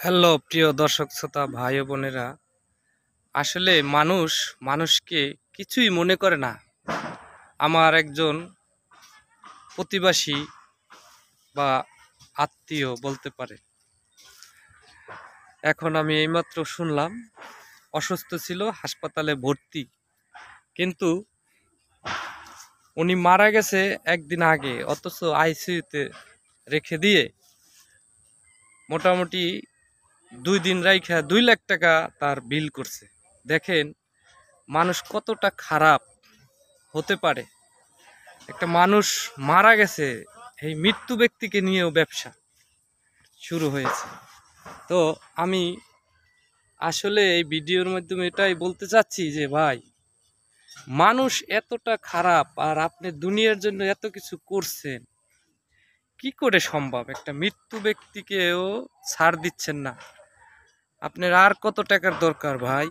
Hello প্রিয় দর্শক শ্রোতা ভাই ও বোনেরা, আসলে মানুষ মানুষকে কিছুই মনে করে না। আমার একজন প্রতিবেশী বা আত্মীয় বলতে পারে, এখন আমি এইমাত্র শুনলাম অসুস্থ ছিল, হাসপাতালে ভর্তি, কিন্তু উনি মারা গেছে একদিন আগে, অথচ আইসিইউতে রেখে দিয়ে মোটামুটি 2 দিন রাইখা 2 লাখ টাকা তার বিল করছে। দেখেন মানুষ কতটা খারাপ হতে পারে। একটা মানুষ মারা গেছে, এই মৃত্যু ব্যক্তিকে নিয়েও ব্যবসা শুরু হয়েছে। তো আমি আসলে এই ভিডিওর মাধ্যমে এটাই বলতে চাচ্ছি যে ভাই, মানুষ এতটা খারাপ আর আপনি দুনিয়ার জন্য এত কিছু করছেন, কি করে সম্ভব? একটা মৃত্যু ব্যক্তিকেও ছাড় দিচ্ছেন না। আপনার আর কত টাকার দরকার ভাই?